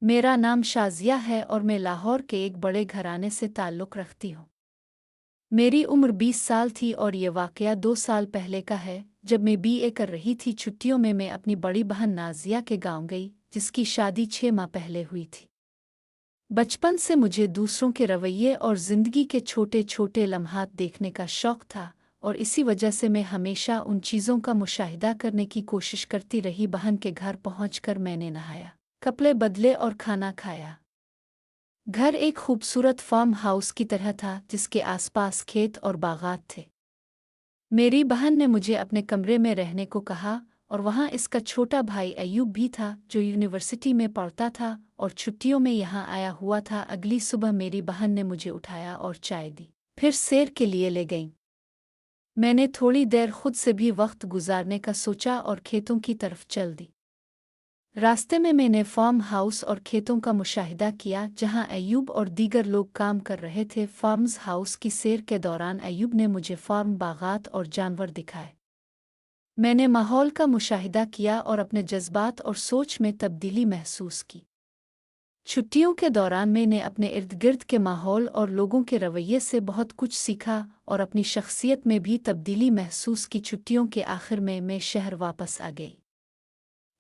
मेरा नाम शाज़िया है और मैं लाहौर के एक बड़े घराने से ताल्लुक़ रखती हूँ। मेरी उम्र 20 साल थी और ये वाक़या 2 साल पहले का है, जब मैं बीए कर रही थी। छुट्टियों में मैं अपनी बड़ी बहन नाज़िया के गाँव गई, जिसकी शादी 6 माह पहले हुई थी। बचपन से मुझे दूसरों के रवैये और ज़िंदगी के छोटे-छोटे लम्हात देखने का शौक़ था, और इसी वजह से मैं हमेशा उन चीज़ों का मुशाहिदा करने की कोशिश करती रही। बहन के घर पहुँचकर मैंने नहाया, कपड़े बदले और खाना खाया। घर एक खूबसूरत फार्म हाउस की तरह था, जिसके आसपास खेत और बागात थे। मेरी बहन ने मुझे अपने कमरे में रहने को कहा, और वहाँ इसका छोटा भाई अयूब भी था, जो यूनिवर्सिटी में पढ़ता था और छुट्टियों में यहाँ आया हुआ था। अगली सुबह मेरी बहन ने मुझे उठाया और चाय दी, फिर सैर के लिए ले गई। मैंने थोड़ी देर खुद से भी वक्त गुजारने का सोचा और खेतों की तरफ चल दी। रास्ते में मैंने फार्म हाउस और खेतों का मुशाहिदा किया, जहां अयूब और दीगर लोग काम कर रहे थे। फार्म्स हाउस की सैर के दौरान अयूब ने मुझे फार्म, बागात और जानवर दिखाए। मैंने माहौल का मुशाहिदा किया और अपने जज्बात और सोच में तब्दीली महसूस की। छुट्टियों के दौरान मैंने अपने इर्द गिर्द के माहौल और लोगों के रवैये से बहुत कुछ सीखा और अपनी शख्सियत में भी तब्दीली महसूस की। छुट्टियों के आखिर में मैं शहर वापस आ गई।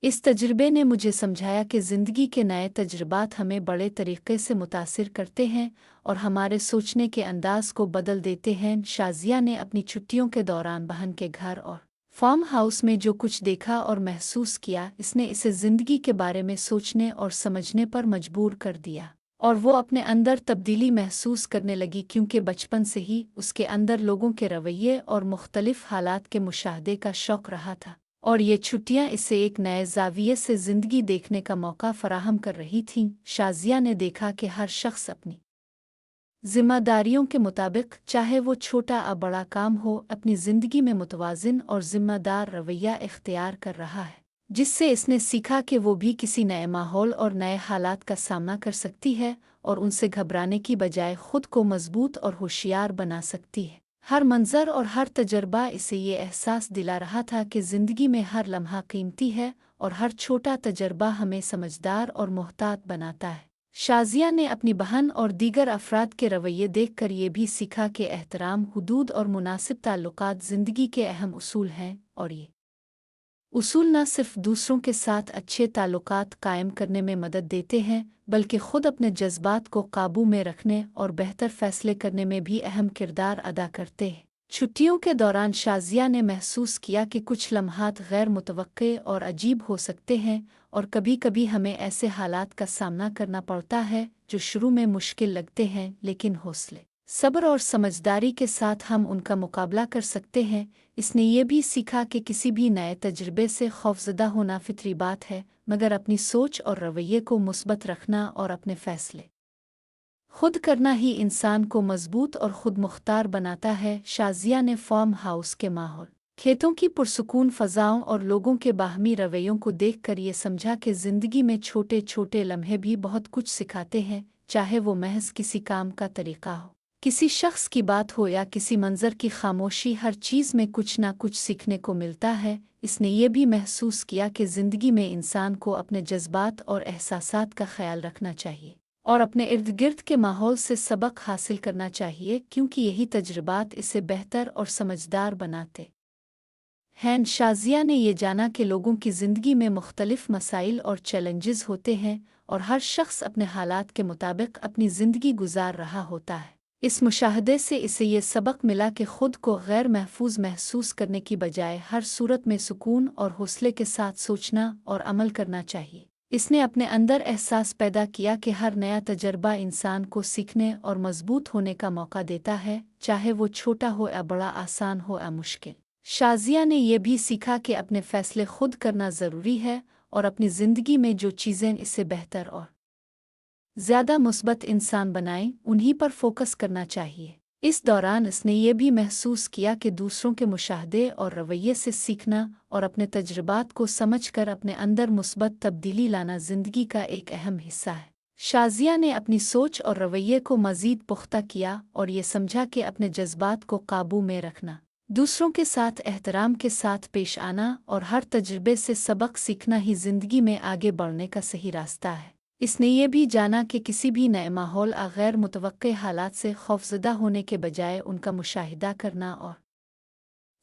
इस तजुर्बे ने मुझे समझाया कि ज़िंदगी के नए तजुर्बात हमें बड़े तरीक़े से मुतासिर करते हैं और हमारे सोचने के अंदाज़ को बदल देते हैं। शाज़िया ने अपनी छुट्टियों के दौरान बहन के घर और फार्म हाउस में जो कुछ देखा और महसूस किया, इसने इसे ज़िंदगी के बारे में सोचने और समझने पर मजबूर कर दिया, और वो अपने अंदर तब्दीली महसूस करने लगी, क्योंकि बचपन से ही उसके अंदर लोगों के रवैये और मुख्तलिफ हालात के मुशाहदे का शौक़ रहा था, और ये छुट्टियां इसे एक नए ज़ाविये से ज़िंदगी देखने का मौका फराहम कर रही थीं। शाज़िया ने देखा कि हर शख्स अपनी ज़िम्मेदारियों के मुताबिक, चाहे वो छोटा या बड़ा काम हो, अपनी ज़िंदगी में मुतवाज़िन और ज़िम्मेदार रवैया इख्तियार कर रहा है, जिससे इसने सीखा कि वो भी किसी नए माहौल और नए हालात का सामना कर सकती है और उनसे घबराने की बजाय खुद को मजबूत और होशियार बना सकती है। हर मंज़र और हर तजर्बा इसे ये एहसास दिला रहा था कि ज़िंदगी में हर लम्हा कीमती है और हर छोटा तजर्बा हमें समझदार और मोहतात बनाता है। शाज़िया ने अपनी बहन और दीगर अफराद के रवैये देखकर ये भी सीखा कि एहतराम, हुदूद और मुनासिब ताल्लुकात ज़िंदगी के अहम उसूल हैं, और ये उसूल न सिर्फ दूसरों के साथ अच्छे ताल्लुकात कायम करने में मदद देते हैं, बल्कि खुद अपने जज्बात को काबू में रखने और बेहतर फ़ैसले करने में भी अहम किरदार अदा करते हैं। छुट्टियों के दौरान शाज़िया ने महसूस किया कि कुछ लम्हात गैर मुतवक्के और अजीब हो सकते हैं, और कभी-कभी हमें ऐसे हालात का सामना करना पड़ता है जो शुरू में मुश्किल लगते हैं, लेकिन हौसले, सब्र और समझदारी के साथ हम उनका मुकाबला कर सकते हैं। इसने ये भी सीखा कि किसी भी नए तजुर्बे से खौफज़दा होना फितरी बात है, मगर अपनी सोच और रवैये को मुस्बत रखना और अपने फ़ैसले खुद करना ही इंसान को मजबूत और खुद मुख्तार बनाता है। शाज़िया ने फार्म हाउस के माहौल, खेतों की पुरसुकून फ़ज़ाओं और लोगों के बाहमी रवैयों को देखकर ये समझा कि ज़िंदगी में छोटे-छोटे लम्हे भी बहुत कुछ सिखाते हैं, चाहे वो महज किसी काम का तरीक़ा हो, किसी शख्स की बात हो या किसी मंज़र की खामोशी। हर चीज़ में कुछ ना कुछ सीखने को मिलता है। इसने ये भी महसूस किया कि ज़िंदगी में इंसान को अपने जज्बात और एहसासात का ख्याल रखना चाहिए और अपने इर्द गिर्द के माहौल से सबक हासिल करना चाहिए, क्योंकि यही तजुर्बात इसे बेहतर और समझदार बनाते हैं। शाज़िया ने ये जाना कि लोगों की ज़िंदगी में मुख्तलिफ मसाइल और चैलेंजेस होते हैं, और हर शख्स अपने हालात के मुताबिक अपनी ज़िंदगी गुजार रहा होता है। इस मुशाहदे से इसे ये सबक मिला कि खुद को गैर महफूज महसूस करने की बजाय हर सूरत में सुकून और हौसले के साथ सोचना और अमल करना चाहिए। इसने अपने अंदर एहसास पैदा किया कि हर नया तजर्बा इंसान को सीखने और मजबूत होने का मौका देता है, चाहे वो छोटा हो या बड़ा, आसान हो या मुश्किल। शाज़िया ने यह भी सीखा कि अपने फ़ैसले खुद करना ज़रूरी है और अपनी ज़िंदगी में जो चीज़ें इसे बेहतर और ज़्यादा मुस्बत इंसान बनाएं, उन्हीं पर फोकस करना चाहिए। इस दौरान इसने ये भी महसूस किया कि दूसरों के मुशाहदे और रवैये से सीखना और अपने तजुर्बात को समझकर अपने अंदर मुस्बत तब्दीली लाना ज़िंदगी का एक अहम हिस्सा है। शाज़िया ने अपनी सोच और रवैये को मज़ीद पुख्ता किया और ये समझा कि अपने जज्बात को काबू में रखना, दूसरों के साथ एहतराम के साथ पेश आना और हर तजुर्बे से सबक सीखना ही ज़िंदगी में आगे बढ़ने का सही रास्ता है। इसने ये भी जाना कि किसी भी नए माहौल या गैर मुतवक्के हालात से खौफजदा होने के बजाय उनका मुशाहिदा करना और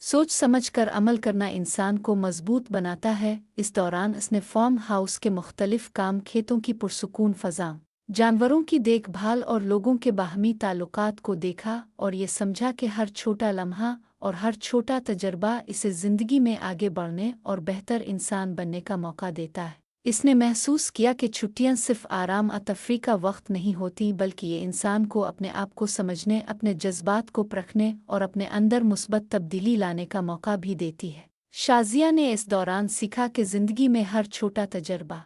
सोच समझ कर अमल करना इंसान को मजबूत बनाता है। इस दौरान उसने फार्म हाउस के मुख्तलिफ काम, खेतों की पुरसुकून फ़ज़ा, जानवरों की देखभाल और लोगों के बाहमी ताल्लुकात को देखा और ये समझा कि हर छोटा लम्हा और हर छोटा तजर्बा इसे ज़िंदगी में आगे बढ़ने और बेहतर इंसान बनने का मौका देता है। इसने महसूस किया कि छुट्टियां सिर्फ आराम और तफरी का वक्त नहीं होती, बल्कि ये इंसान को अपने आप को समझने, अपने जज्बात को परखने और अपने अंदर मुस्बत तब्दीली लाने का मौका भी देती है। शाज़िया ने इस दौरान सीखा कि ज़िंदगी में हर छोटा तजर्बा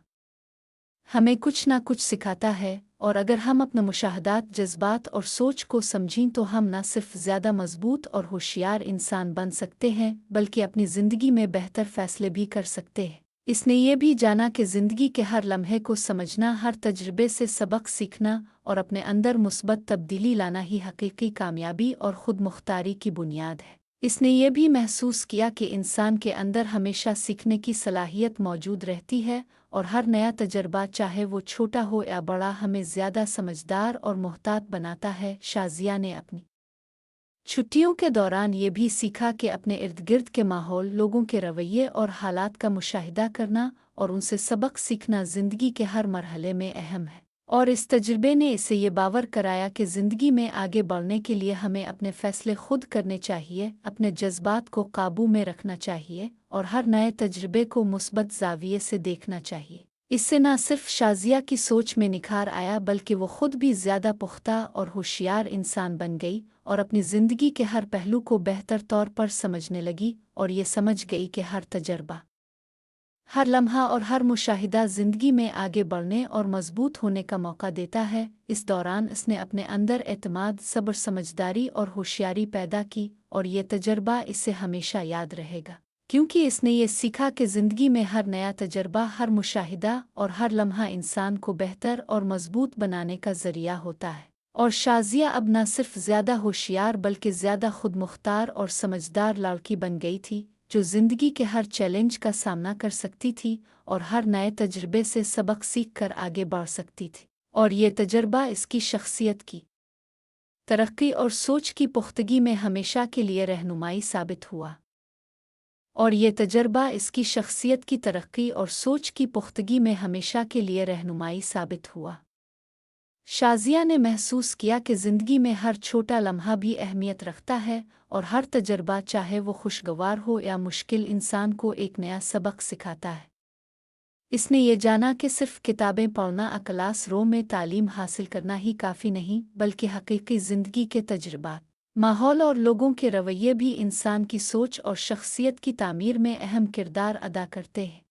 हमें कुछ ना कुछ सिखाता है, और अगर हम अपने मुशाहदात, जज्बात और सोच को समझें तो हम न सिर्फ ज़्यादा मजबूत और होशियार इंसान बन सकते हैं, बल्कि अपनी ज़िंदगी में बेहतर फ़ैसले भी कर सकते हैं। इसने ये भी जाना कि ज़िंदगी के हर लम्हे को समझना, हर तजुर्बे से सबक सीखना और अपने अंदर मुस्बत तब्दीली लाना ही हकीकी कामयाबी और ख़ुद मुख्तारी की बुनियाद है। इसने ये भी महसूस किया कि इंसान के अंदर हमेशा सीखने की सलाहियत मौजूद रहती है और हर नया तजर्बा, चाहे वो छोटा हो या बड़ा, हमें ज़्यादा समझदार और मुहतात बनाता है। शाज़िया ने अपनी छुट्टियों के दौरान ये भी सीखा कि अपने इर्द गिर्द के माहौल, लोगों के रवैये और हालात का मुशाहिदा करना और उनसे सबक सीखना ज़िंदगी के हर मरहले में अहम है। और इस तजुर्बे ने इसे ये बावर कराया कि ज़िंदगी में आगे बढ़ने के लिए हमें अपने फ़ैसले खुद करने चाहिए, अपने जज्बात को काबू में रखना चाहिए और हर नए तजुर्बे को मुस्बत ज़ाविये से देखना चाहिए। इससे न सिर्फ शाज़िया की सोच में निखार आया, बल्कि वो खुद भी ज़्यादा पुख्ता और होशियार इंसान बन गई और अपनी ज़िंदगी के हर पहलू को बेहतर तौर पर समझने लगी और ये समझ गई कि हर तजर्बा, हर लम्हा और हर मुशाहिदा ज़िंदगी में आगे बढ़ने और मजबूत होने का मौका देता है। इस दौरान उसने अपने अंदर एतमाद, सब्र, समझदारी और होशियारी पैदा की और ये तजर्बा इससे हमेशा याद रहेगा, क्योंकि इसने ये सीखा कि ज़िंदगी में हर नया तजर्बा, हर मुशाहिदा और हर लम्हा इंसान को बेहतर और मजबूत बनाने का ज़रिया होता है। और शाज़िया अब न सिर्फ ज़्यादा होशियार बल्कि ज़्यादा खुद मुख्तार और समझदार लड़की बन गई थी, जो ज़िंदगी के हर चैलेंज का सामना कर सकती थी और हर नए तजुर्बे से सबक सीख कर आगे बढ़ सकती थी। और ये तजर्बा इसकी शख्सियत की तरक्की और सोच की पुख्तगी में हमेशा के लिए रहनुमाई साबित हुआ। और ये तजर्बा इसकी शख्सियत की तरक्की और सोच की पुख्तगी में हमेशा के लिए रहनुमाई साबित हुआ। शाज़िया ने महसूस किया कि ज़िंदगी में हर छोटा लम्हा भी अहमियत रखता है और हर तजर्बा, चाहे वो खुशगवार हो या मुश्किल, इंसान को एक नया सबक सिखाता है। इसने ये जाना कि सिर्फ किताबें पढ़ना या क्लास रूम में तालीम हासिल करना ही काफ़ी नहीं, बल्कि हकीकी ज़िंदगी के तजुर्बात, माहौल और लोगों के रवैये भी इंसान की सोच और शख्सियत की तामीर में अहम किरदार अदा करते हैं।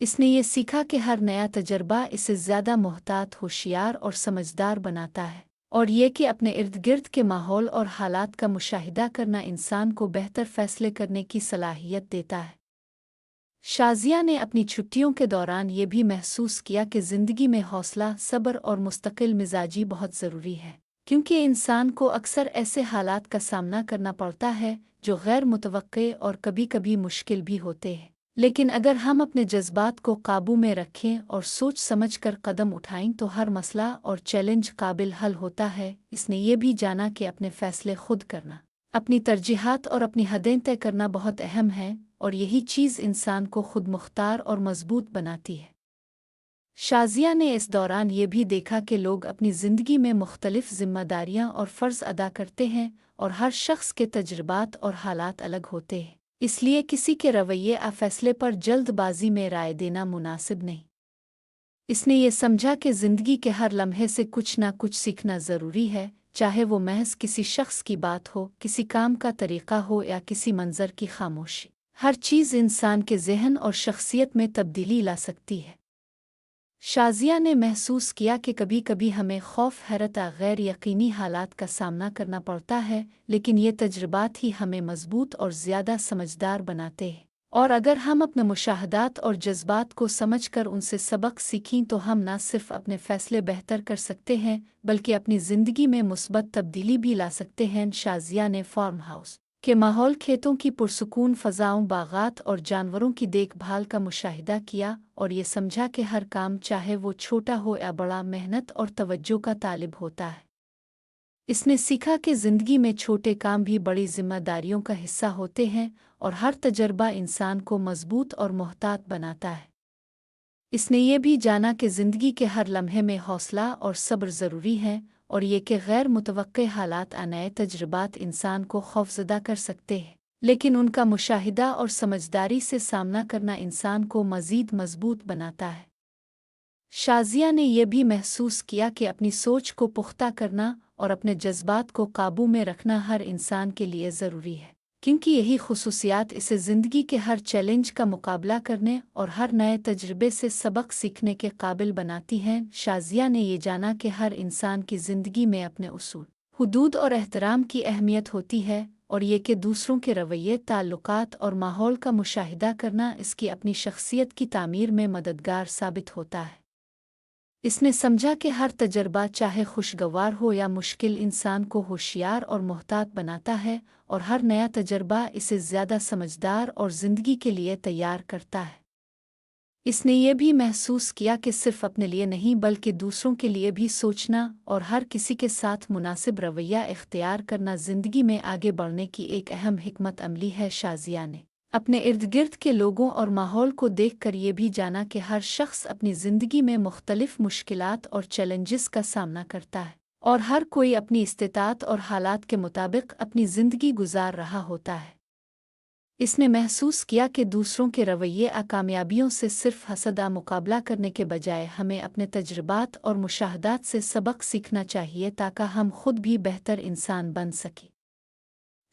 इसने ये सीखा कि हर नया तजर्बा इसे ज़्यादा मुहतात, होशियार और समझदार बनाता है और ये कि अपने इर्द गिर्द के माहौल और हालात का मुशाहिदा करना इंसान को बेहतर फ़ैसले करने की सलाहियत देता है। शाज़िया ने अपनी छुट्टियों के दौरान ये भी महसूस किया कि ज़िंदगी में हौसला, सब्र और मुस्तकिल मिजाजी बहुत ज़रूरी है, क्योंकि इंसान को अक्सर ऐसे हालात का सामना करना पड़ता है जो गैर मुतवक्के और कभी कभी मुश्किल भी होते हैं। लेकिन अगर हम अपने जज्बात को काबू में रखें और सोच समझ कर कदम उठाएं तो हर मसला और चैलेंज काबिल हल होता है। इसने ये भी जाना कि अपने फ़ैसले खुद करना, अपनी तरजीहात और अपनी हदें तय करना बहुत अहम है और यही चीज़ इंसान को खुद मुख्तार और मजबूत बनाती है। शाज़िया ने इस दौरान ये भी देखा कि लोग अपनी ज़िंदगी में मुख्तलिफ ज़िम्मेदारियाँ और फ़र्ज़ अदा करते हैं और हर शख्स के तजुर्बात और हालात अलग होते हैं, इसलिए किसी के रवैये या फैसले पर जल्दबाजी में राय देना मुनासिब नहीं। इसने ये समझा कि ज़िंदगी के हर लम्हे से कुछ ना कुछ सीखना ज़रूरी है, चाहे वो महज किसी शख्स की बात हो, किसी काम का तरीक़ा हो या किसी मंज़र की खामोशी। हर चीज़ इंसान के ज़हन और शख्सियत में तब्दीली ला सकती है। शाज़िया ने महसूस किया कि कभी कभी हमें खौफ, हैरत या गैर यकीनी हालात का सामना करना पड़ता है, लेकिन ये तजुर्बात ही हमें मजबूत और ज़्यादा समझदार बनाते हैं। और अगर हम अपने मुशाहदात और जज्बात को समझकर उनसे सबक सीखें तो हम न सिर्फ अपने फ़ैसले बेहतर कर सकते हैं, बल्कि अपनी ज़िंदगी में मुस्बत तब्दीली भी ला सकते हैं। शाज़िया ने फार्म हाउस के माहौल, खेतों की पुरसुकून फ़ज़ाओं, बागात और जानवरों की देखभाल का मुशाहिदा किया और ये समझा कि हर काम, चाहे वो छोटा हो या बड़ा, मेहनत और तवज्जो का तालिब होता है। इसने सीखा कि ज़िंदगी में छोटे काम भी बड़ी ज़िम्मेदारियों का हिस्सा होते हैं और हर तजर्बा इंसान को मज़बूत और मोहतात बनाता है। इसने ये भी जाना कि ज़िंदगी के हर लम्हे में हौसला और सब्र ज़रूरी है और ये कि गैर मुतवक्के हालात और नए तजर्बात इंसान को खौफज़दा कर सकते हैं, लेकिन उनका मुशाहिदा और समझदारी से सामना करना इंसान को मज़ीद मज़बूत बनाता है। शाज़िया ने यह भी महसूस किया कि अपनी सोच को पुख्ता करना और अपने जज्बात को काबू में रखना हर इंसान के लिए ज़रूरी है, क्योंकि यही खुसूसियात इसे ज़िंदगी के हर चैलेंज का मुकाबला करने और हर नए तजर्बे से सबक सीखने के काबिल बनाती हैं। शाज़िया ने ये जाना कि हर इंसान की ज़िंदगी में अपने उसूल, हुदूद और एहतराम की अहमियत होती है और ये कि दूसरों के रवैये, ताल्लुकात और माहौल का मुशाहिदा करना इसकी अपनी शख्सियत की तामीर में मददगार साबित होता है। इसने समझा कि हर तजर्बा, चाहे खुशगवार हो या मुश्किल, इंसान को होशियार और मोहतात बनाता है और हर नया तजर्बा इसे ज़्यादा समझदार और ज़िंदगी के लिए तैयार करता है। इसने ये भी महसूस किया कि सिर्फ अपने लिए नहीं बल्कि दूसरों के लिए भी सोचना और हर किसी के साथ मुनासिब रवैया इख्तियार करना ज़िंदगी में आगे बढ़ने की एक अहम हिकमत अमली है। शाज़िया ने अपने इर्द गिर्द के लोगों और माहौल को देखकर ये भी जाना कि हर शख्स अपनी ज़िंदगी में मुख्तलिफ मुश्किलात और चैलेंजेस का सामना करता है और हर कोई अपनी इस्तिताअत और हालात के मुताबिक अपनी ज़िंदगी गुजार रहा होता है। इसने महसूस किया कि दूसरों के रवैये आ कामयाबियों से सिर्फ हसदा मुकाबला करने के बजाय हमें अपने तजर्बात और मुशाहदात से सबक सीखना चाहिए ताकि हम खुद भी बेहतर इंसान बन सकें।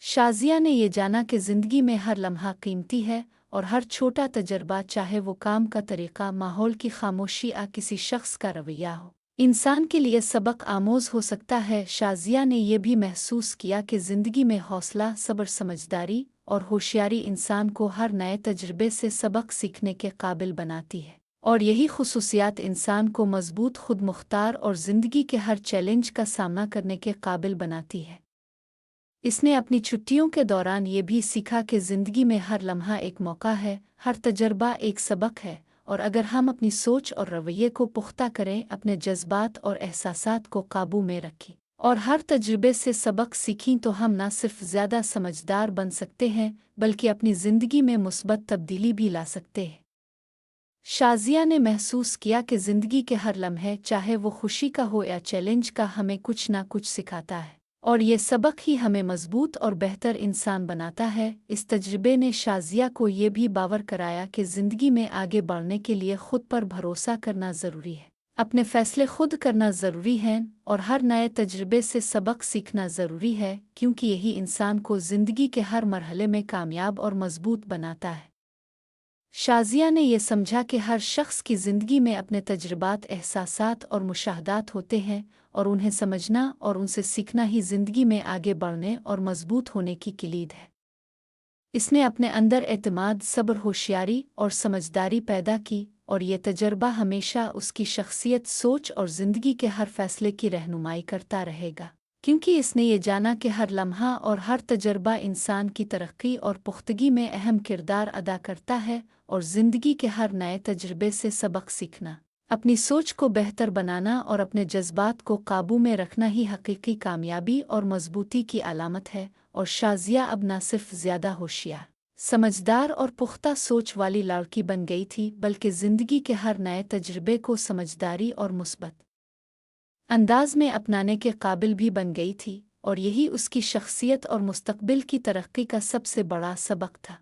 शाज़िया ने ये जाना कि ज़िंदगी में हर लम्हा कीमती है और हर छोटा तजर्बा, चाहे वो काम का तरीक़ा, माहौल की खामोशी या किसी शख्स का रवैया हो, इंसान के लिए सबक आमोज़ हो सकता है। शाज़िया ने यह भी महसूस किया कि ज़िंदगी में हौसला, सब्र, समझदारी और होशियारी इंसान को हर नए तजर्बे से सबक सीखने के काबिल बनाती है और यही खुसूसियात इंसान को मज़बूत, खुद मुख्तार और ज़िंदगी के हर चैलेंज का सामना करने के काबिल बनाती है। इसने अपनी छुट्टियों के दौरान ये भी सीखा कि ज़िंदगी में हर लम्हा एक मौका है, हर तजर्बा एक सबक है और अगर हम अपनी सोच और रवैये को पुख्ता करें, अपने जज्बात और एहसासात को काबू में रखें और हर तजुर्बे से सबक सीखें, तो हम न सिर्फ ज़्यादा समझदार बन सकते हैं बल्कि अपनी ज़िंदगी में मुस्बत तब्दीली भी ला सकते हैं। शाज़िया ने महसूस किया कि ज़िंदगी के हर लम्हे, चाहे वो खुशी का हो या चैलेंज का, हमें कुछ ना कुछ सिखाता है और ये सबक ही हमें मजबूत और बेहतर इंसान बनाता है। इस तजुर्बे ने शाज़िया को ये भी बावर कराया कि ज़िंदगी में आगे बढ़ने के लिए खुद पर भरोसा करना ज़रूरी है, अपने फ़ैसले खुद करना ज़रूरी है और हर नए तजुर्बे से सबक सीखना ज़रूरी है, क्योंकि यही इंसान को ज़िंदगी के हर मरहले में कामयाब और मजबूत बनाता है। शाज़िया ने यह समझा कि हर शख्स की ज़िंदगी में अपने तजुर्बात, एहसासात और मुशाहदात होते हैं और उन्हें समझना और उनसे सीखना ही ज़िंदगी में आगे बढ़ने और मजबूत होने की किलीद है। इसने अपने अंदर एतमाद, सब्र, होशियारी और समझदारी पैदा की और ये तजर्बा हमेशा उसकी शख्सियत, सोच और ज़िंदगी के हर फैसले की रहनुमाई करता रहेगा, क्योंकि इसने ये जाना कि हर लम्हा और हर तजर्बा इंसान की तरक्की और पुख्तगी में अहम किरदार अदा करता है और ज़िंदगी के हर नए तजर्बे से सबक सीखना, अपनी सोच को बेहतर बनाना और अपने जज्बात को काबू में रखना ही हकीकी कामयाबी और मजबूती की अलामत है। और शाज़िया अब न सिर्फ ज़्यादा होशियार, समझदार और पुख्ता सोच वाली लड़की बन गई थी, बल्कि ज़िंदगी के हर नए तजर्बे को समझदारी और मुस्बत अंदाज में अपनाने के काबिल भी बन गई थी और यही उसकी शख्सियत और मुस्तकबिल की तरक्की का सबसे बड़ा सबक था।